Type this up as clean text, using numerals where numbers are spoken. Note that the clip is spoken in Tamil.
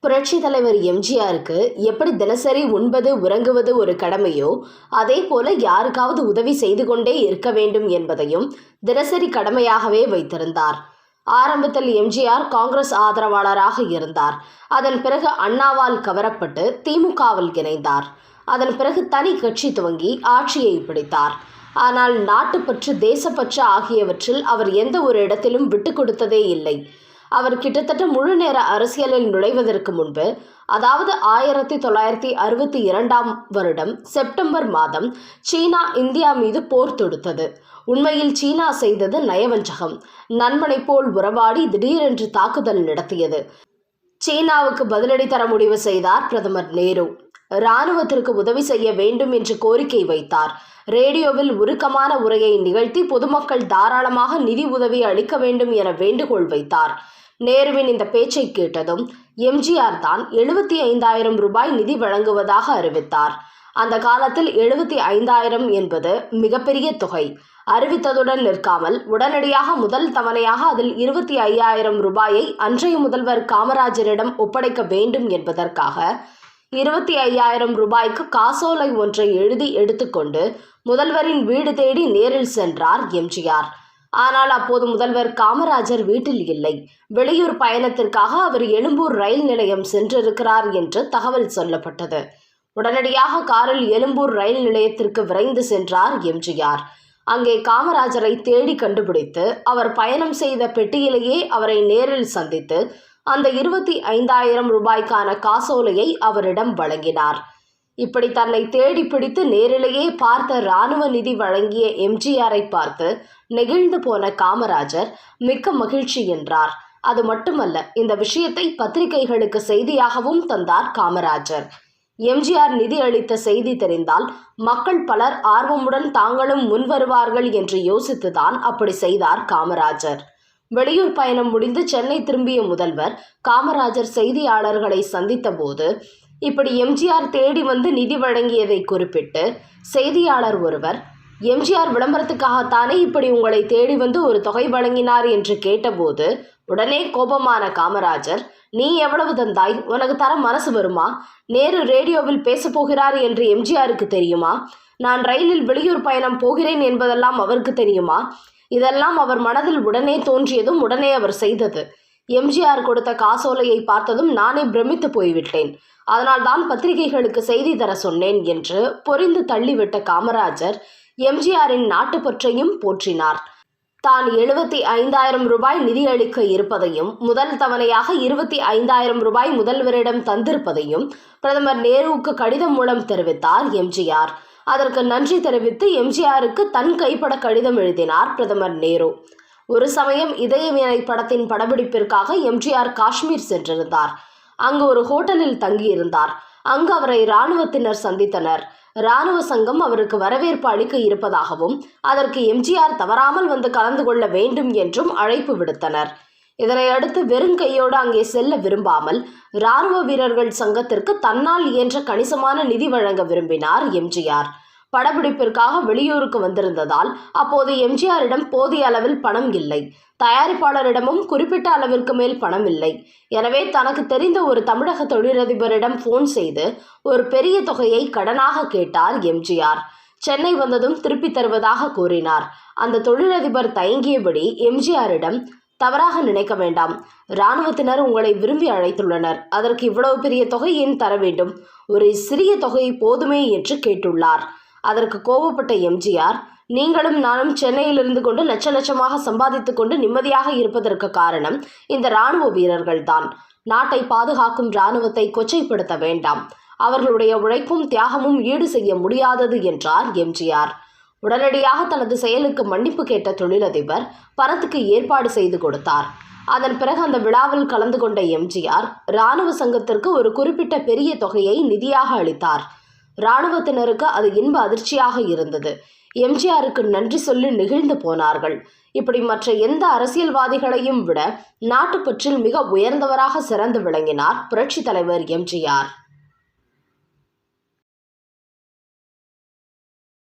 புரட்சி தலைவர் எம்ஜிஆருக்கு எப்படி தினசரி உண்பது உறங்குவது ஒரு கடமையோ அதே போல யாருக்காவது உதவி செய்து கொண்டே இருக்க வேண்டும் என்பதையும் தினசரி கடமையாகவே வைத்திருந்தார். ஆரம்பத்தில் எம்ஜிஆர் காங்கிரஸ் ஆதரவாளராக இருந்தார். அதன் பிறகு அண்ணாவால் கவரப்பட்டு திமுகவில் இணைந்தார். அதன் பிறகு தனி கட்சி துவங்கி ஆட்சியை பிடித்தார். ஆனால் நாட்டுப்பற்று, தேசப்பற்று ஆகியவற்றில் அவர் எந்த ஒரு இடத்திலும் விட்டு கொடுத்ததே இல்லை. அவர் கிட்டத்தட்ட முழு நேர அரசியலில் நுழைவதற்கு முன்பு, அதாவது 1962 வருடம் செப்டம்பர் மாதம் சீனா இந்தியா மீது போர் தொடுத்தது. உண்மையில் சீனா செய்தது நயவஞ்சகம். நண்பனை போல் உறவாடி திடீரென்று தாக்குதல் நடத்தியது. சீனாவுக்கு பதிலடி தர முடிவு செய்தார் பிரதமர் நேரு. இராணுவத்திற்கு உதவி செய்ய வேண்டும் என்று கோரிக்கை வைத்தார். ரேடியோவில் உருக்கமான உரையை நிகழ்த்தி பொதுமக்கள் தாராளமாக நிதி உதவி அளிக்க வேண்டும் என வேண்டுகோள் வைத்தார். நேருவின் இந்த பேச்சை கேட்டதும் எம்ஜிஆர் தான் 75,000 ரூபாய் நிதி வழங்குவதாக அறிவித்தார். அந்த காலத்தில் 75,000 என்பது மிகப்பெரிய தொகை. அறிவித்ததுடன் நிற்காமல் உடனடியாக முதல் தவணையாக அதில் 25,000 ரூபாயை அன்றைய முதல்வர் காமராஜரிடம் ஒப்படைக்க வேண்டும் என்பதற்காக 25,000 ரூபாய்க்கு காசோலை ஒன்றை எழுதி எடுத்துக்கொண்டு முதல்வரின் வீடு தேடி நேரில் சென்றார் எம்ஜிஆர். ஆனால் அப்போது முதல்வர் காமராஜர் வீட்டில் இல்லை. வெளியூர் பயணத்திற்காக அவர் எழும்பூர் ரயில் நிலையம் சென்றிருக்கிறார் என்று தகவல் சொல்லப்பட்டது. உடனடியாக காரில் எழும்பூர் ரயில் நிலையத்திற்கு விரைந்து சென்றார் எம்ஜிஆர். அங்கே காமராஜரை தேடி கண்டுபிடித்து அவர் பயணம் செய்த பெட்டியிலேயே அவரை நேரில் சந்தித்து அந்த 25,000 ரூபாய்க்கான காசோலையை அவரிடம் வழங்கினார். இப்படி தன்னை தேடி பிடித்து நேரிலேயே பார்த்த இராணுவ நிதி வழங்கிய எம்ஜிஆரை பார்த்து நெகிழ்ந்து போன காமராஜர் மிக்க மகிழ்ச்சி என்றார். அது மட்டுமல்ல, இந்த விஷயத்தை பத்திரிகைகளுக்கு செய்தியாகவும் தந்தார் காமராஜர். எம்ஜிஆர் நிதி அளித்த செய்தி தெரிந்தால் மக்கள் பலர் ஆர்வமுடன் தாங்களும் முன்வருவார்கள் என்று யோசித்துதான் அப்படி செய்தார் காமராஜர். வெளியூர் பயணம் முடிந்து சென்னை திரும்பிய முதல்வர் காமராஜர் செய்தியாளர்களை சந்தித்த போது இப்படி எம்ஜிஆர் தேடி வந்து நிதி வழங்கியதை குறிப்பிட்டு செய்தியாளர் ஒருவர், எம்ஜிஆர் விளம்பரத்துக்காகத்தானே இப்படி உங்களை தேடி வந்து ஒரு தொகை வழங்கினார் என்று கேட்டபோது உடனே கோபமான காமராஜர், நீ எவ்வளவு தந்தாய்? உனக்கு தர மனசு வருமா? நேரு ரேடியோவில் பேசப் போகிறார் என்று எம்ஜிஆருக்கு தெரியுமா? நான் ரயிலில் வெளியூர் பயணம் போகிறேன் என்பதெல்லாம் அவருக்கு தெரியுமா? இதெல்லாம் அவர் மனதில் உடனே தோன்றியதும் உடனே அவர் செய்தது. எம்ஜிஆர் கொடுத்த காசோலையை பார்த்ததும் நானே பிரமித்து போய்விட்டேன். அதனால்தான் பத்திரிகைகளுக்கு செய்தி தர சொன்னேன் என்று பொரிந்து தள்ளிவிட்ட காமராஜர் எம்ஜிஆரின் நாட்டுப்பற்றையும் போற்றினார். தான் 75,000 ரூபாய் நிதி அளிக்க இருப்பதையும் முதல் தவணையாக 25,000 ரூபாய் முதல்வரிடம் தந்திருப்பதையும் பிரதமர் நேருவுக்கு கடிதம் மூலம் தெரிவித்தார் எம்ஜிஆர். அதற்கு நன்றி தெரிவித்து எம்ஜிஆருக்கு தன் கைப்பட கடிதம் எழுதினார் பிரதமர் நேரு. ஒரு சமயம் இதயவீணை படத்தின் படப்பிடிப்பிற்காக எம்ஜிஆர் காஷ்மீர் சென்றிருந்தார். அங்கு ஒரு ஹோட்டலில் தங்கியிருந்தார். அங்கு அவரை இராணுவத்தினர் சந்தித்தனர். இராணுவ சங்கம் அவருக்கு வரவேற்பு அளிக்க இருப்பதாகவும் அதற்கு எம்ஜிஆர் தவறாமல் வந்து கலந்து கொள்ள வேண்டும் என்றும் அழைப்பு விடுத்தனர். இதனையடுத்து வெறும் கையோடு அங்கே செல்ல விரும்பாமல் இராணுவ வீரர்கள் சங்கத்திற்கு தன்னால் இயன்ற கணிசமான நிதி வழங்க விரும்பினார் எம்ஜிஆர். படப்பிடிப்பிற்காக வெளியூருக்கு வந்திருந்ததால் அப்போது எம்ஜிஆரிடம் போதிய அளவில் பணம் இல்லை. தயாரிப்பாளரிடமும் குறிப்பிட்ட அளவிற்கு மேல் பணம் இல்லை. எனவே தனக்கு தெரிந்த ஒரு தமிழக தொழிலதிபரிடம் போன் செய்து ஒரு பெரிய தொகையை கடனாக கேட்டார் எம்ஜிஆர். சென்னை வந்ததும் திருப்பி தருவதாக கூறினார். அந்த தொழிலதிபர் தயங்கியபடி எம்ஜிஆரிடம், தவறாக நினைக்க வேண்டாம், இராணுவத்தினர் உங்களை விரும்பி அழைத்துள்ளனர், அதற்கு இவ்வளவு பெரிய தொகை ஏன் தர வேண்டும்? ஒரு சிறிய தொகை போதுமே என்று கேட்டுள்ளார். அதற்கு கோபப்பட்ட எம்ஜிஆர், நீங்களும் நானும் சென்னையில் இருந்து கொண்டு லட்ச லட்சமாக சம்பாதித்துக் கொண்டு நிம்மதியாக இருப்பதற்கு காரணம் இந்த இராணுவ வீரர்கள்தான். நாட்டை பாதுகாக்கும் இராணுவத்தை கொச்சைப்படுத்த வேண்டாம். அவர்களுடைய உழைப்பும் தியாகமும் ஈடு செய்ய முடியாதது என்றார் எம்ஜிஆர். உடனடியாக தனது செயலுக்கு மன்னிப்பு கேட்ட தொழிலதிபர் பணத்துக்கு ஏற்பாடு செய்து கொடுத்தார். அதன் பிறகு அந்த விழாவில் கலந்து கொண்ட எம்ஜிஆர் இராணுவ சங்கத்திற்கு ஒரு குறிப்பிட்ட பெரிய தொகையை நிதியாக அளித்தார். இராணுவத்தினருக்கு அது இன்ப அதிர்ச்சியாக இருந்தது. எம்ஜிஆருக்கு நன்றி சொல்லி நெகிழ்ந்து போனார்கள். இப்படி மற்ற எந்த அரசியல்வாதிகளையும் விட நாட்டுப்பற்றில் மிக உயர்ந்தவராக சிறந்து விளங்கினார் புரட்சி தலைவர் எம்ஜிஆர்.